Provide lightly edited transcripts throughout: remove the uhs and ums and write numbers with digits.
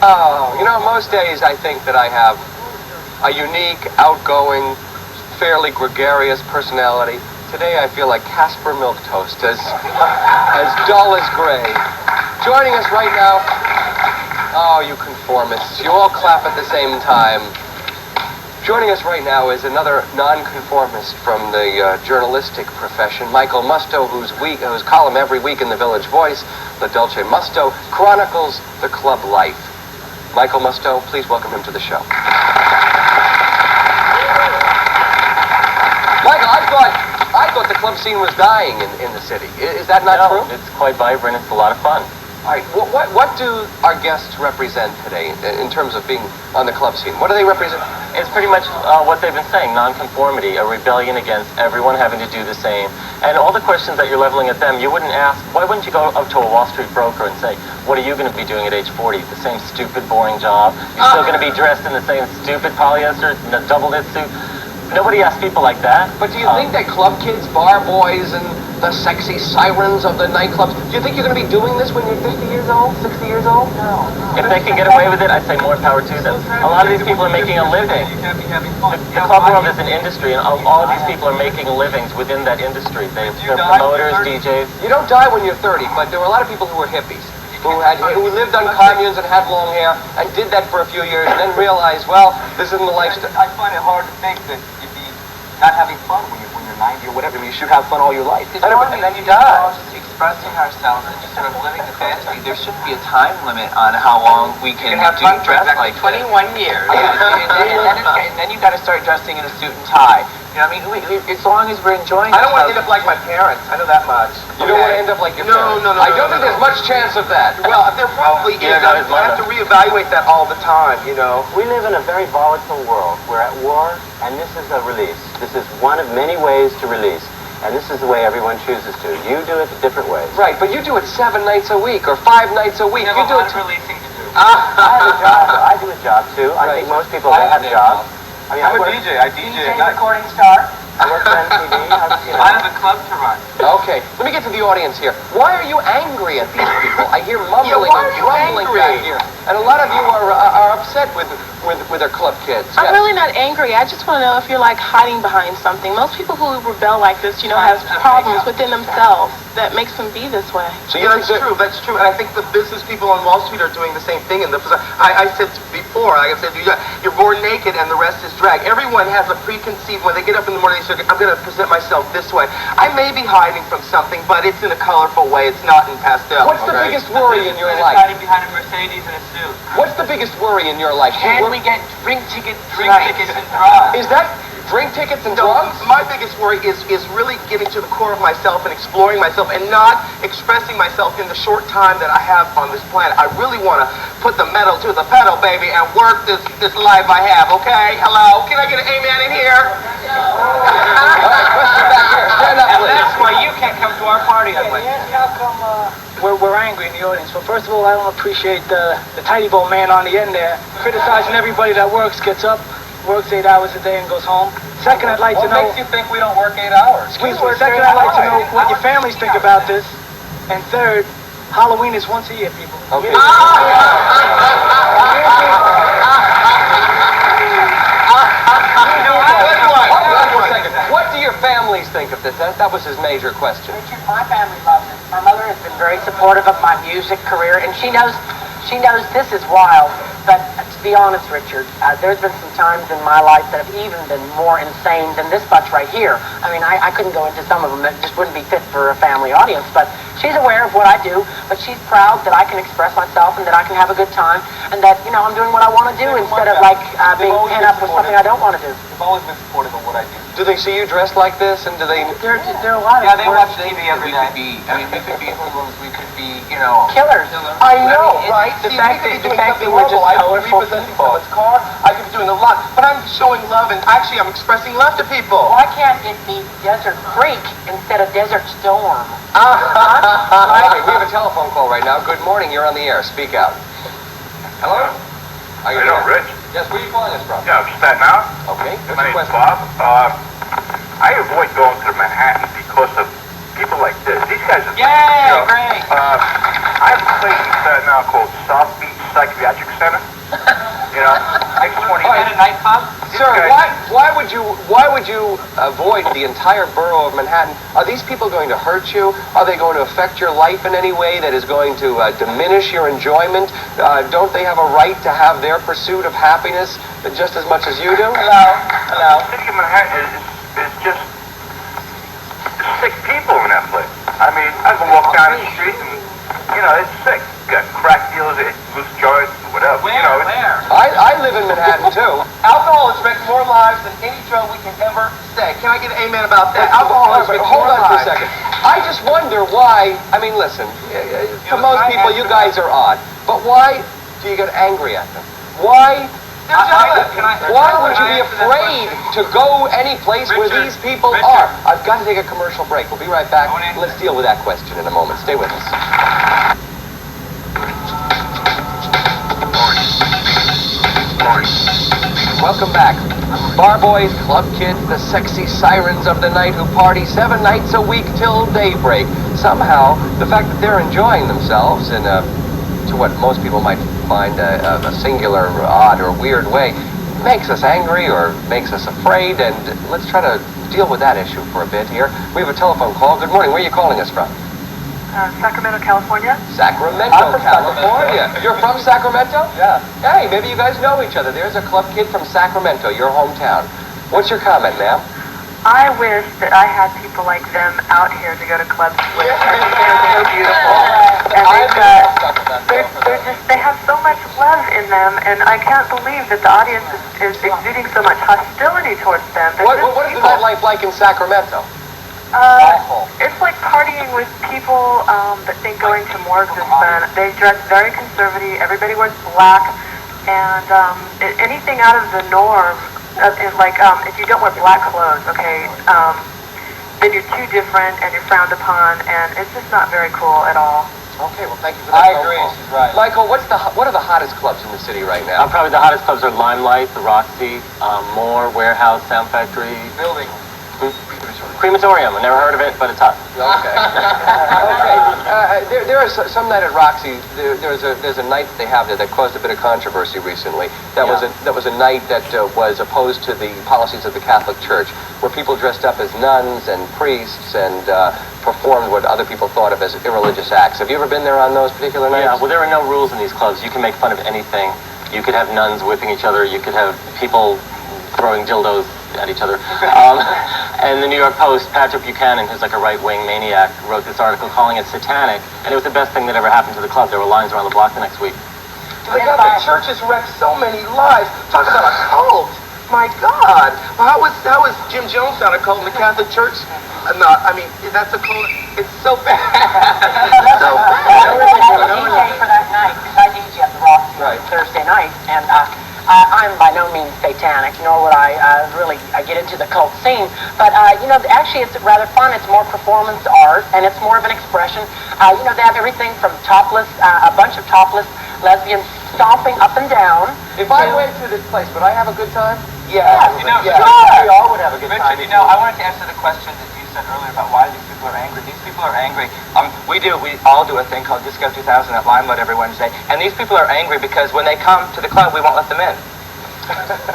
Oh, you know, most days I think that I have a unique, outgoing, fairly gregarious personality. Today I feel like Casper Milquetoast, as dull as gray. Joining us right now, oh, you conformists, you all clap at the same time. Joining us right now is another nonconformist from the journalistic profession, Michael Musto, whose column every week in the Village Voice, La Dolce Musto, chronicles the club life. Michael Musto, please welcome him to the show. Michael, I thought the club scene was dying in the city. Is that not true? It's quite vibrant. It's a lot of fun. All right, what do our guests represent today in terms of being on the club scene? What do they represent? It's pretty much what they've been saying, nonconformity, a rebellion against everyone having to do the same. And all the questions that you're leveling at them, you wouldn't ask, why wouldn't you go up to a Wall Street broker and say, what are you going to be doing at age 40? The same stupid, boring job? You're still going to be dressed in the same stupid polyester, double-knit suit? Nobody asks people like that. But do you think that club kids, bar boys, and the sexy sirens of the nightclubs, do you think you're going to be doing this when you're 50 years old, 60 years old? No. If they can get away with it, I say more power to them. A lot of these people are making a living. The club world is an industry, and all of these people are making livings within that industry. They're promoters, DJs. You don't die when you're 30, but there were a lot of people who were hippies, who lived on communes and had long hair, and did that for a few years, and then realized, well, this isn't the lifestyle. I find it hard to think that you'd be not having fun when you're 90 or whatever. I mean, you should have fun all your life. And then you die. Expressing ourselves and just sort of living the fantasy. There shouldn't be a time limit on how long we can dress like 21 years. and then you got to start dressing in a suit and tie. You know what I mean? As long as we're enjoying I don't want to end up like my parents. I know that much. You don't want to end up like your parents? No. I don't think there's much chance of that. Well, there probably is. I have to reevaluate that all the time, you know. We live in a very volatile world. We're at war, and this is a release. This is one of many ways to release. And this is the way everyone chooses to. You do it different ways. Right, but you do it 7 nights a week or 5 nights a week. You do it releasing to do. I have a job. I do a job too. I think most people have jobs. I mean, I'm a DJ. I DJ. Recording star. I work for MTV. I have a club to run. Okay, let me get to the audience here. Why are you angry at these people? I hear mumbling and grumbling back here. And a lot of you are upset with their club kids. I'm really not angry. I just want to know if you're like hiding behind something. Most people who rebel like this, you know, have problems within themselves that makes them be this way. So yeah, that's true. And I think the business people on Wall Street are doing the same thing. I said before, like I said, you're born naked and the rest is drag. Everyone has a preconceived, when they get up in the morning, they say, I'm going to present myself this way. I may be hiding from something, but it's in a colorful way. It's not in pastel. What's the biggest worry in your life? Hiding behind a Mercedes and a suit. What's the biggest worry in your life? Can we get drink tickets and drugs? Is that drink tickets and drugs? My biggest worry is really getting to the core of myself and exploring myself and not expressing myself in the short time that I have on this planet. I really want to put the metal to the pedal, baby, and work this life I have, okay? Hello? Can I get an amen in here? All right, question back here. Stand up, please. That's why you can't come to our party anyway. How come we're angry in the audience? Well, first of all, I don't appreciate the tidy bowl man on the end there criticizing everybody that works, gets up, works 8 hours a day and goes home. Second, I'd like to know... What makes you think we don't work 8 hours? Excuse me. Second, I'd like to know what your families think about this. And third, Halloween is once a year, people. Okay. What do your families think of this? That was his major question. Richard, my family loves it. My mother has been very supportive of my music career, and she knows this is wild. But to be honest, Richard, there's been some times in my life that have even been more insane than this bunch right here. I mean, I couldn't go into some of them. It just wouldn't be fit for a family audience. But she's aware of what I do, but she's proud that I can express myself and that I can have a good time and that, you know, I'm doing what I want to do instead of, like, being pent up with something I don't want to do. They've always been supportive of what I do. Do they see you dressed like this, and do they... There are a lot of... Yeah, they watch TV every day. We could be hoodlums, we could be, you know... Killers. I know, right? The fact that we're just I could colorful repossess people. someone's car, I could be doing a lot, but I'm showing love, and actually I'm expressing love to people. Why can't it be Desert Freak instead of Desert Storm? Okay, we have a telephone call right now. Good morning, you're on the air. Speak out. Hello? Are you there? Rich? Yes, where are you calling us from? Yeah, Staten Island. Okay, what's My your name's question? Bob. I avoid going to Manhattan because of people like this. These guys are... Yay, great. I have a place in Staten Island called South Beach psychiatric center. You know, next 20 At a nightclub? Sir, why would you avoid the entire borough of Manhattan? Are these people going to hurt you? Are they going to affect your life in any way that is going to diminish your enjoyment? Don't they have a right to have their pursuit of happiness just as much as you do? Hello. The city of Manhattan is just sick people in that place. I mean, I can walk down the street and, you know, it's sick. You got crack dealers, loose joints, whatever. Where? You know, Where? I live in Manhattan too. Alcohol has wrecked more lives than any drug we can ever say. Can I get an amen about that? Alcohol has wrecked Hold more on for a lives. second. I just wonder why, I mean, listen, to most people, you guys are odd, but why do you get angry at them? Why would you be afraid to go any place where these people are? I've got to take a commercial break. We'll be right back. Let's deal with that question in a moment. Stay with us. Welcome back. Bar boys, club kids, the sexy sirens of the night who party 7 nights a week till daybreak. Somehow, the fact that they're enjoying themselves in to what most people might find a singular, odd, or weird way makes us angry or makes us afraid, and let's try to deal with that issue for a bit here. We have a telephone call. Good morning. Where are you calling us from? Sacramento, California. Sacramento, California. You're from Sacramento? Yeah. Hey, maybe you guys know each other. There's a club kid from Sacramento, your hometown. What's your comment, ma'am? I wish that I had people like them out here to go to clubs with. I think they're so beautiful. And they have so much love in them, and I can't believe that the audience is exuding so much hostility towards them. What is the nightlife like in Sacramento? It's like partying with people that think going to morgues is fun. They dress very conservative. Everybody wears black, and anything out of the norm is like if you don't wear black clothes, okay, then you're too different and you're frowned upon, and it's just not very cool at all. Okay, well, thank you for that. I agree. She's right. Michael, what are the hottest clubs in the city right now? Probably the hottest clubs are Limelight, the Roxy, Moore, Warehouse, Sound Factory. Building. Crematorium. I never heard of it, but it's hot. Okay. Okay. There is some night at Roxy. There's a night that they have there that caused a bit of controversy recently. That was a night that was opposed to the policies of the Catholic Church, where people dressed up as nuns and priests and performed what other people thought of as irreligious acts. Have you ever been there on those particular nights? Yeah. Well, there are no rules in these clubs. You can make fun of anything. You could have nuns whipping each other. You could have people throwing dildos at each other. And the New York Post, Patrick Buchanan, who's like a right-wing maniac, wrote this article calling it satanic, and it was the best thing that ever happened to the club. There were lines around the block the next week. The Catholic Church has wrecked so many lives. Talk about a cult. My God. Well, how is Jim Jones not a cult in the Catholic Church? No, I mean, that's a cult. It's so bad. It's so bad. DJ for that night, because I DJ at the Roxy on Thursday night, and I'm by no means satanic, nor would I really get into the cult scene. But, actually it's rather fun. It's more performance art, and it's more of an expression. They have everything from topless, a bunch of topless lesbians stomping up and down. If I went to this place, would I have a good time? Yeah. We all would have a good time. Richard, I wanted to answer the question that you said earlier about why these people are angry. These people are angry. We all do a thing called Disco 2000 at Limelight every Wednesday, and these people are angry because when they come to the club, we won't let them in.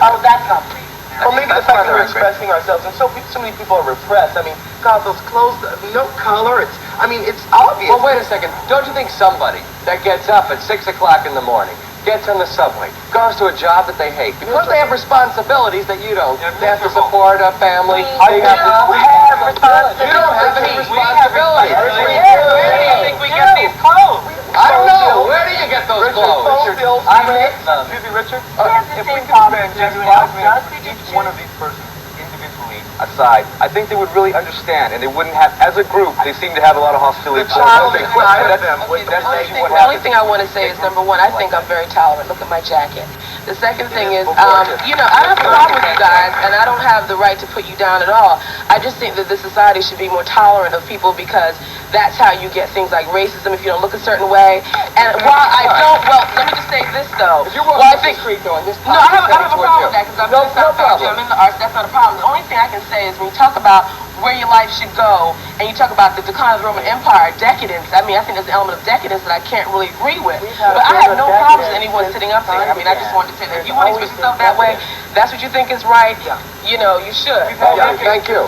Oh, that's not free. Or maybe the fact that we're expressing ourselves, and so many people are repressed. I mean, God, those clothes, no color. It's obvious. Well, wait a second. Don't you think somebody that gets up at 6 o'clock in the morning, gets on the subway, goes to a job that they hate, because they have responsibilities that you don't. They have to support a family. You have responsibilities. You don't have any responsibilities. Where do you think we get these clothes? I don't know. Where do you get those clothes? I make them. Excuse me, Richard. If we compare just each one of these persons individually aside, I think they would really understand, and they wouldn't have, as a group, they seem to have a lot of hostility. The only thing I want to say is, number one, I think I'm very tolerant. Look at my jacket. The second thing is, I don't have a problem with you guys, and I don't have the right to put you down at all. I just think that this society should be more tolerant of people, because that's how you get things like racism if you don't look a certain way. And while I don't, let me just say this though. If you're walking the street though, and this I have a problem with that, because I'm in the South Factory, I'm in the arts, that's not a problem. The only thing I can say is, when you talk about where your life should go, and you talk about the decline of the Roman Empire, decadence. I mean, I think there's an element of decadence that I can't really agree with. But I have no problems with anyone sitting up there. I mean, I just wanted to say that if you want to express yourself that way, that's what you think is right, you know, you should. Thank you.